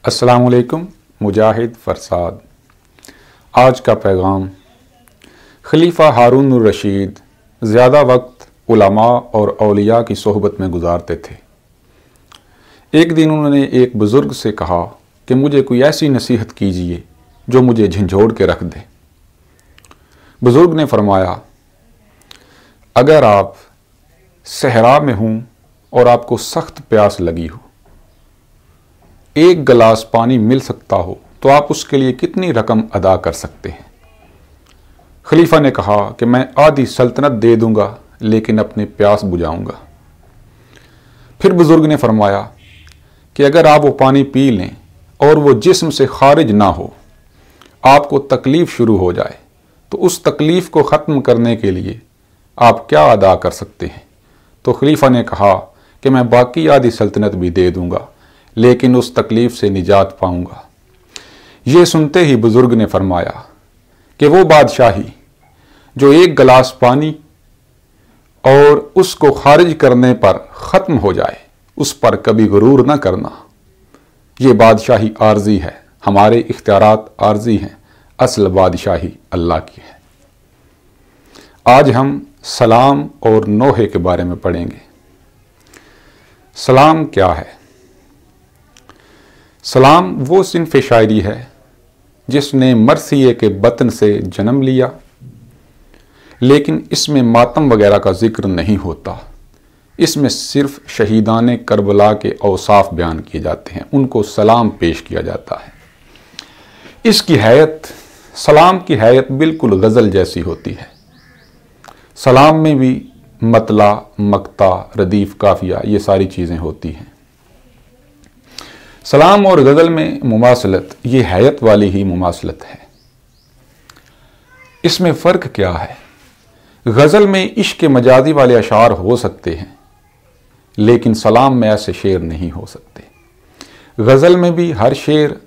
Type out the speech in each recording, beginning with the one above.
अस्सलामुअलैकुम। मुजाहिद फरसाद। आज का पैगाम। खलीफा हारून अल रशीद ज़्यादा वक्त उलमा और औलिया की सोहबत में गुजारते थे। एक दिन उन्होंने एक बुज़ुर्ग से कहा कि मुझे कोई ऐसी नसीहत कीजिए जो मुझे झंझोड़ के रख दे। बुज़ुर्ग ने फरमाया, अगर आप सहरा में हों और आपको सख्त प्यास लगी हो, एक गिलास पानी मिल सकता हो तो आप उसके लिए कितनी रकम अदा कर सकते हैं? खलीफा ने कहा कि मैं आधी सल्तनत दे दूंगा लेकिन अपनी प्यास बुझाऊंगा। फिर बुजुर्ग ने फरमाया कि अगर आप वो पानी पी लें और वो जिस्म से खारिज ना हो, आपको तकलीफ शुरू हो जाए, तो उस तकलीफ को ख़त्म करने के लिए आप क्या अदा कर सकते हैं? तो खलीफा ने कहा कि मैं बाकी आधी सल्तनत भी दे दूंगा लेकिन उस तकलीफ से निजात पाऊंगा। ये सुनते ही बुजुर्ग ने फरमाया कि वो बादशाही जो एक गिलास पानी और उसको खारिज करने पर ख़त्म हो जाए, उस पर कभी गुरूर न करना। ये बादशाही आर्जी है, हमारे इख्तियारात आर्जी हैं, असल बादशाही अल्लाह की है। आज हम सलाम और नोहे के बारे में पढ़ेंगे। सलाम क्या है? सलाम वो सिन्फ शायरी है जिसने मरसिए के बतन से जन्म लिया, लेकिन इसमें मातम वगैरह का जिक्र नहीं होता। इसमें सिर्फ शहीदान करबला के औसाफ बयान किए जाते हैं, उनको सलाम पेश किया जाता है। इसकी हैयत, सलाम की हैयत बिल्कुल गज़ल जैसी होती है। सलाम में भी मतला, मक्ता, रदीफ, काफिया, ये सारी चीज़ें होती हैं। सलाम और गज़ल में मुमासलत, ये हैयत वाली ही मुमासलत है। इसमें फ़र्क क्या है? गज़ल में इश्क मजाजी वाले अशार हो सकते हैं लेकिन सलाम में ऐसे शेर नहीं हो सकते। गज़ल में भी हर शेर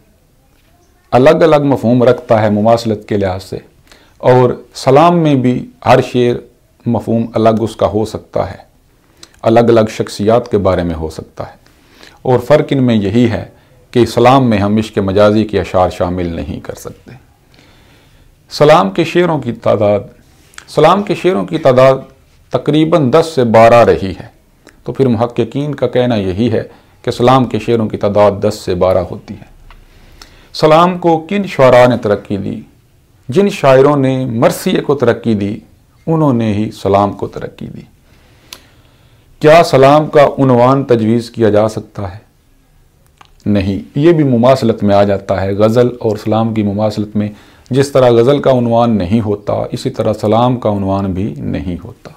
अलग अलग मफ़हूम रखता है मुमासलत के लिहाज से, और सलाम में भी हर शेर मफ़हूम अलग उसका हो सकता है, अलग अलग शख्सियात के बारे में हो सकता है। और फ़र्क इनमें यही है कि सलाम में हम इश्क मजाजी के अशार शामिल नहीं कर सकते। सलाम के शेरों की तादाद तकरीबन 10 से 12 रही है। तो फिर मुहक्किकीन का कहना यही है कि सलाम के शेरों की तादाद 10 से 12 होती है। सलाम को किन शुअरा ने तरक्की दी? जिन शायरों ने मरसिए को तरक्की दी, उन्होंने ही सलाम को तरक्की दी। क्या सलाम का उन्वान तजवीज़ किया जा सकता है? नहीं, ये भी मुमासलत में आ जाता है। गज़ल और सलाम की मुमासलत में जिस तरह गज़ल का उन्वान नहीं होता, इसी तरह सलाम का उन्वान भी नहीं होता।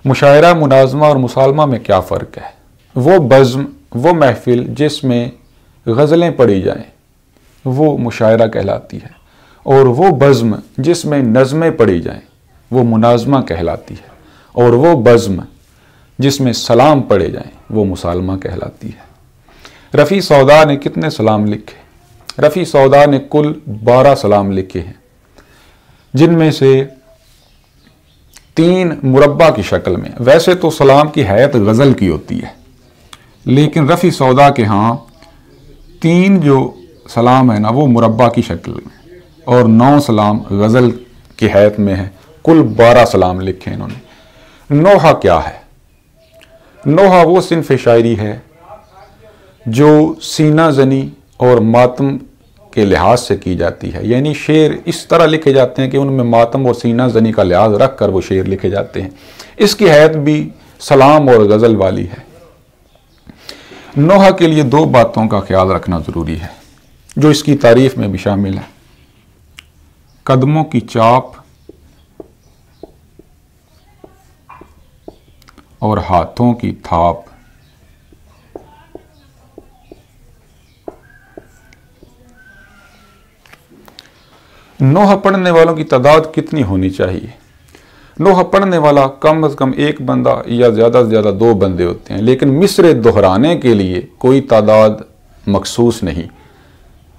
मुशायरा, मुनाज़मा और मुसालमा में क्या फ़र्क है? वो बज़्म, वो महफ़िल जिसमें गज़लें पढ़ी जाएं, वो मुशायरा कहलाती है, और वो बज़्म जिसमें नज़में पढ़ी जाएं, वो मुनाज़मा कहलाती है, और वो बज़्म जिसमें सलाम पढ़े जाएं, वो मुसालमा कहलाती है। रफ़ी सौदा ने कितने सलाम लिखे? रफ़ी सौदा ने कुल 12 सलाम लिखे हैं, जिनमें से 3 मुरब्बा की शक्ल में। वैसे तो सलाम की हैयत गज़ल की होती है, लेकिन रफ़ी सौदा के यहाँ 3 जो सलाम है ना, वो मुरब्बा की शक्ल में, और 9 सलाम गज़ल की हैयत में है। कुल 12 सलाम लिखे इन्होंने। नोहा क्या है? नोहा वो सिन्फ शायरी है जो सीना ज़नी और मातम के लिहाज से की जाती है। यानी शेर इस तरह लिखे जाते हैं कि उनमें मातम और सीना ज़नी का लिहाज रख कर वो शेर लिखे जाते हैं। इसकी हैयत भी सलाम और गज़ल वाली है। नोहा के लिए 2 बातों का ख्याल रखना ज़रूरी है जो इसकी तारीफ़ में भी शामिल है। कदमों की चाप और हाथों की थाप। नोहा पढ़ने वालों की तादाद कितनी होनी चाहिए? नोहा पढ़ने वाला कम से कम 1 बंदा या ज़्यादा से ज़्यादा 2 बंदे होते हैं, लेकिन मिसरे दोहराने के लिए कोई तादाद मखसूस नहीं।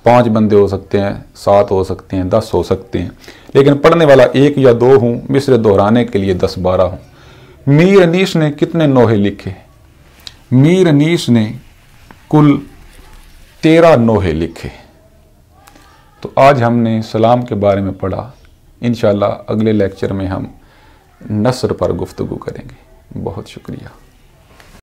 5 बंदे हो सकते हैं, 7 हो सकते हैं, 10 हो सकते हैं, लेकिन पढ़ने वाला 1 या 2 हों, मिसरे दोहराने के लिए 10-12 हों। मीर अनीस ने कितने नोहे लिखे? मीर अनीस ने कुल 13 नोहे लिखे। तो आज हमने सलाम के बारे में पढ़ा। इंशाअल्लाह अगले लेक्चर में हम नस्र पर गुफ्तगू करेंगे। बहुत शुक्रिया।